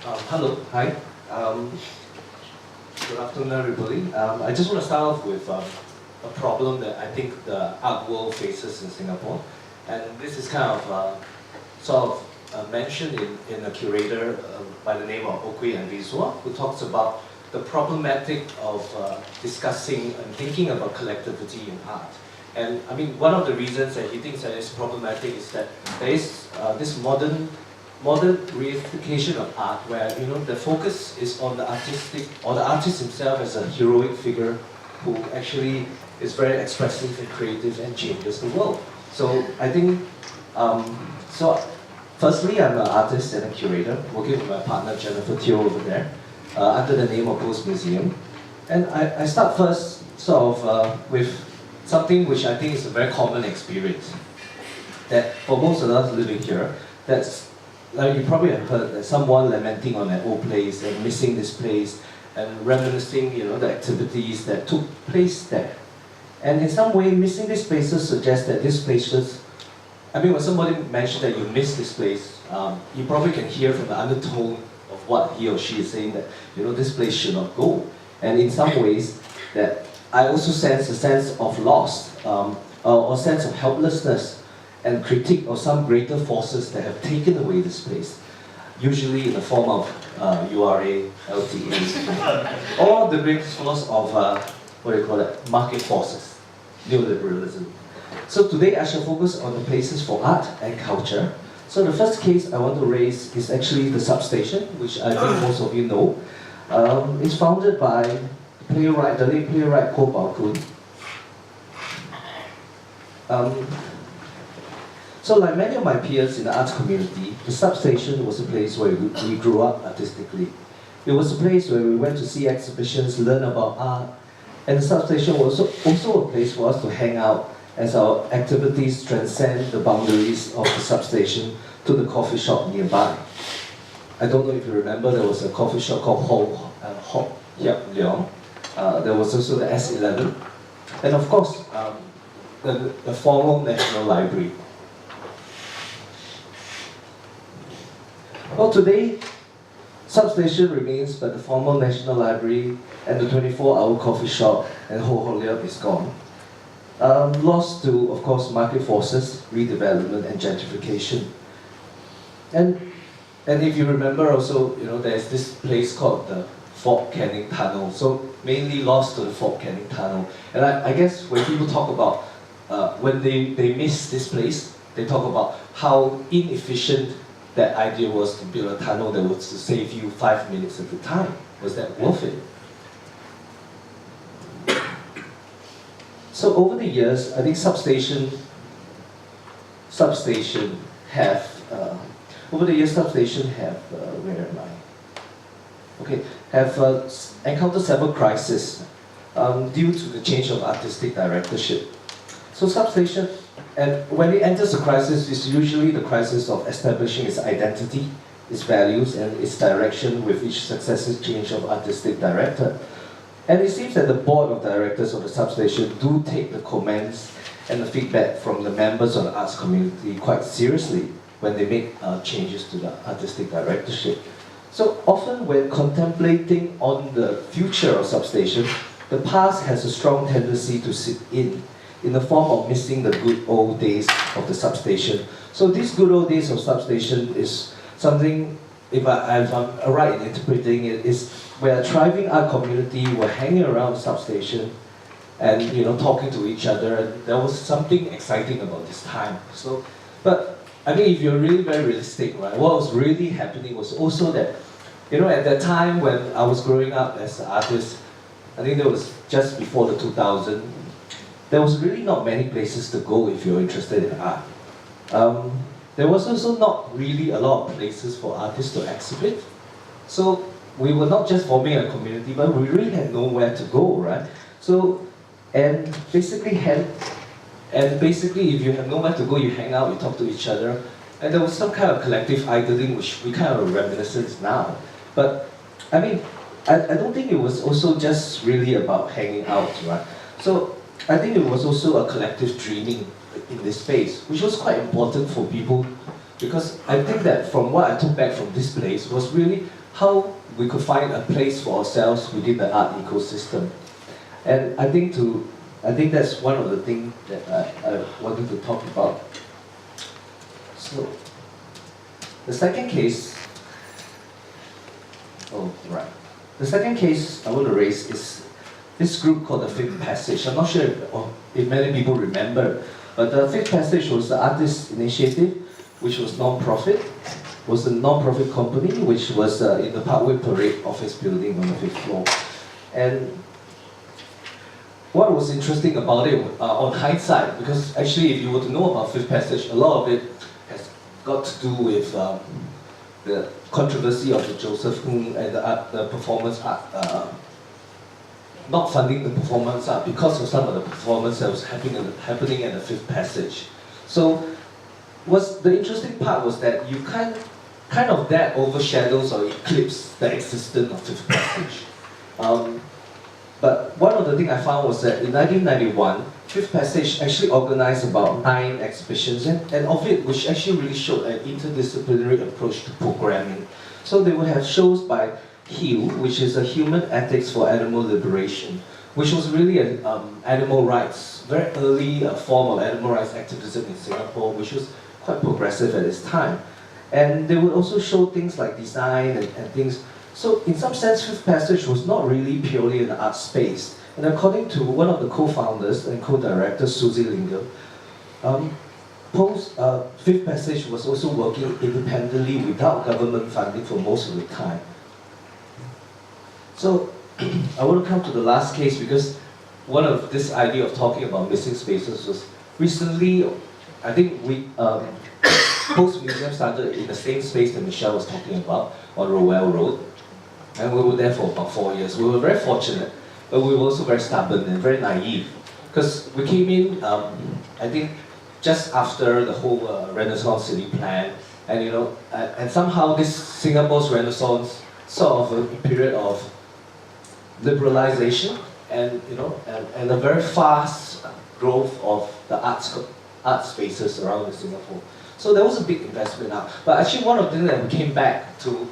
Hello, hi. Um, Good afternoon, everybody. I just want to start off with a problem that I think the art world faces in Singapore, and this is kind of sort of mentioned in a curator by the name of Okui and Vizua, who talks about the problematic of discussing and thinking about collectivity in art. And I mean, one of the reasons that he thinks that it's problematic is that there is this modern reification of art where the focus is on the artistic or the artist himself as a heroic figure who actually is very expressive and creative and changes the world. So I think firstly, I'm an artist and a curator working with my partner Jennifer Teo over there under the name of Post Museum. And I start first sort of with something which I think is a very common experience that for most of us living here, that's like you probably have heard that someone lamenting on an old place and missing this place and reminiscing, the activities that took place there. And in some way, missing these places suggests that these places, I mean, when somebody mentioned that you miss this place, you probably can hear from the undertone of what he or she is saying that, this place should not go. And in some ways, that I also sense a sense of loss, or sense of helplessness, and critique of some greater forces that have taken away this place, usually in the form of URA, LTA, or the great force of, market forces, neoliberalism. So today I shall focus on the places for art and culture. So the first case I want to raise is actually the Substation, which I think most of you know. It's founded by the late playwright Ko Pao Kun. So like many of my peers in the arts community, the Substation was a place where we grew up artistically. It was a place where we went to see exhibitions, learn about art, and the Substation was also a place for us to hang out as our activities transcend the boundaries of the Substation to the coffee shop nearby. I don't know if you remember, there was a coffee shop called Ho Hiap Leong. There was also the S11, and of course, the formal National Library. Well, today, Substation remains, but the formal National Library and the 24-hour coffee shop and Ho Ho Liap is gone. Lost to, of course, market forces, redevelopment and gentrification. And if you remember also, there's this place called the Fort Canning Tunnel, so mainly lost to the Fort Canning Tunnel. And I guess when people talk about, when they miss this place, they talk about how inefficient that idea was to build a tunnel that was to save you 5 minutes at a time. Was that worth it? So over the years, I think Substation have, where am I? Okay, have encountered several crises due to the change of artistic directorship. So Substation, and when it enters a crisis, it's usually the crisis of establishing its identity, its values, and its direction with each successive change of artistic director. And it seems that the board of directors of the Substation do take the comments and the feedback from the members of the arts community quite seriously when they make changes to the artistic directorship. So often when contemplating on the future of Substation, the past has a strong tendency to sit in the form of missing the good old days of the Substation. So these good old days of Substation is something, if I'm right in interpreting it, is where a thriving art community were hanging around the Substation and talking to each other, and there was something exciting about this time. So, but I mean, if you're really very realistic, right, what was really happening was also that, at that time when I was growing up as an artist, I think that was just before the 2000s, there was really not many places to go if you're interested in art. There was also not really a lot of places for artists to exhibit. So we were not just forming a community, but we really had nowhere to go, right? So, and basically if you have nowhere to go, you hang out, you talk to each other, and there was some kind of collective idling, which we kind of reminiscence now. But I mean, I don't think it was also just really about hanging out, right? So I think it was also a collective dreaming in this space, which was quite important for people, because I think that from what I took back from this place was really how we could find a place for ourselves within the art ecosystem. And I think that's one of the things that I wanted to talk about. So, the second case, the second case I want to raise is this group called the Fifth Passage. I'm not sure if many people remember, but the Fifth Passage was the artist initiative, which was non-profit, was a non-profit company, which was in the Parkway Parade office building on the 5th floor. And what was interesting about it, on hindsight, because actually if you were to know about Fifth Passage, a lot of it has got to do with the controversy of the Joseph Woon and the performance art, not funding the performance art because of some of the performance that was happening at the Fifth Passage. So, the interesting part was that you kind of that overshadows or eclipses the existence of Fifth Passage. But one of the things I found was that in 1991, Fifth Passage actually organized about 9 exhibitions, and of it, which actually really showed an interdisciplinary approach to programming. So they would have shows by HEAL, which is a Human Ethics for Animal Liberation, which was really an animal rights, very early form of animal rights activism in Singapore, which was quite progressive at its time. And they would also show things like design and things. So in some sense, Fifth Passage was not really purely an art space. And according to one of the co-founders and co-directors, Susie Lingam, Fifth Passage was also working independently without government funding for most of the time. So I want to come to the last case because one of this idea of talking about missing spaces was recently, I think Post Museum started in the same space that Michelle was talking about on Rowell Road. And we were there for about 4 years. We were very fortunate, but we were also very stubborn and very naive. Because we came in, I think, just after the whole Renaissance City plan, and and somehow this Singapore's Renaissance sort of a period of liberalization and a very fast growth of the art spaces around Singapore. So there was a big investment now. But actually one of the things that we came back to,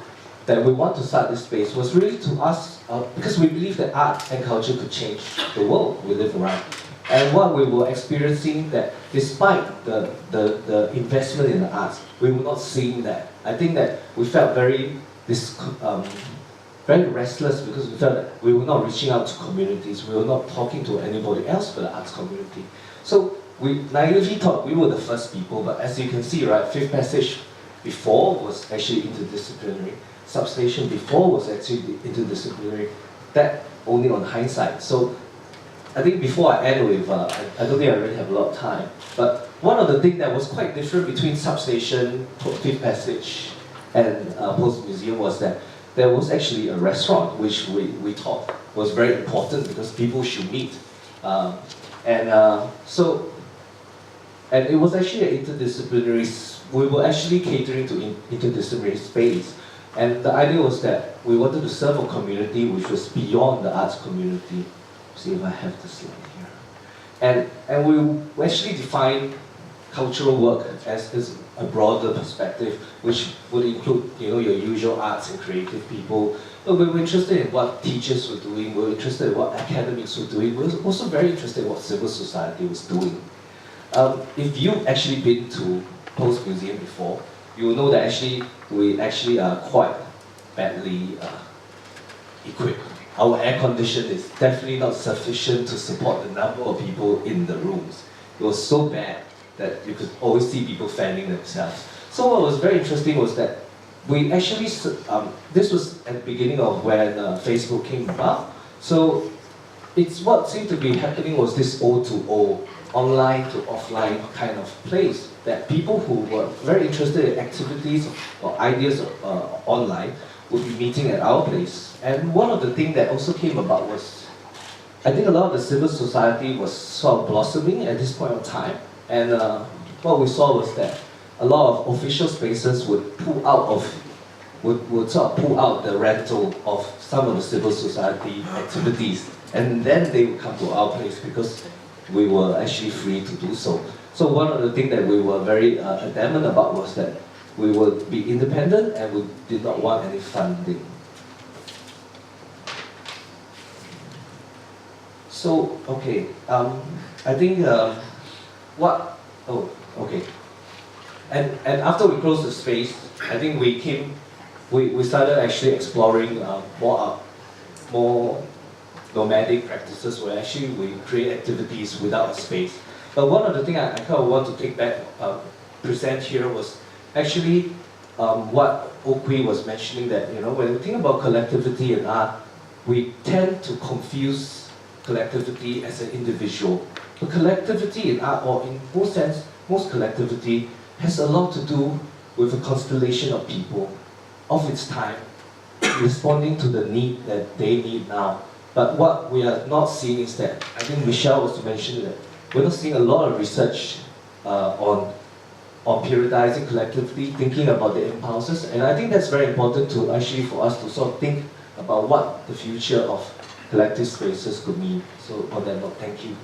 that we want to start this space, was really to ask, because we believe that art and culture could change the world we live around. And what we were experiencing, that despite the investment in the arts, we were not seeing that. I think that we felt very restless because we felt that we were not reaching out to communities, we were not talking to anybody else but the arts community. So we naively thought we were the first people, but as you can see, right, Fifth Passage before was actually interdisciplinary, Substation before was actually interdisciplinary, that only on hindsight. So I think before I end with, I don't think I really have a lot of time, but one of the things that was quite different between Substation, Fifth Passage, and Post Museum was that there was actually a restaurant which we thought was very important because people should meet. And it was actually an interdisciplinary, we were actually catering to interdisciplinary space. And the idea was that we wanted to serve a community which was beyond the arts community. See if I have the slide here. And we actually defined cultural work as a broader perspective, which would include your usual arts and creative people. But we were interested in what teachers were doing, we were interested in what academics were doing, we were also very interested in what civil society was doing. If you've actually been to Post Museum before, you will know that we actually are quite badly equipped. Our air condition is definitely not sufficient to support the number of people in the rooms. It was so bad that you could always see people fanning themselves. So what was very interesting was that we actually, this was at the beginning of when Facebook came about. So it's what seemed to be happening was this O2O, online to offline kind of place, that people who were very interested in activities or ideas online would be meeting at our place. And one of the things that also came about was, I think a lot of the civil society was sort of blossoming at this point of time. And what we saw was that a lot of official spaces would sort of pull out the rental of some of the civil society activities, and then they would come to our place because we were actually free to do so. So one of the things that we were very adamant about was that we would be independent and we did not want any funding. So, okay, I think what, oh, okay. And after we closed the space, I think we started actually exploring more nomadic practices where actually we create activities without a space. But one of the things I kind of want to take back, present here was actually what Okui was mentioning, that when we think about collectivity in art, we tend to confuse collectivity as an individual. But collectivity in art, or in most sense, most collectivity has a lot to do with a constellation of people of its time, responding to the need that they need now. But what we are not seeing is that, I think Michelle was to mention that, we're not seeing a lot of research on periodizing collectively, thinking about the impulses, and I think that's very important to actually for us to sort of think about what the future of collective spaces could mean. So on that note, thank you.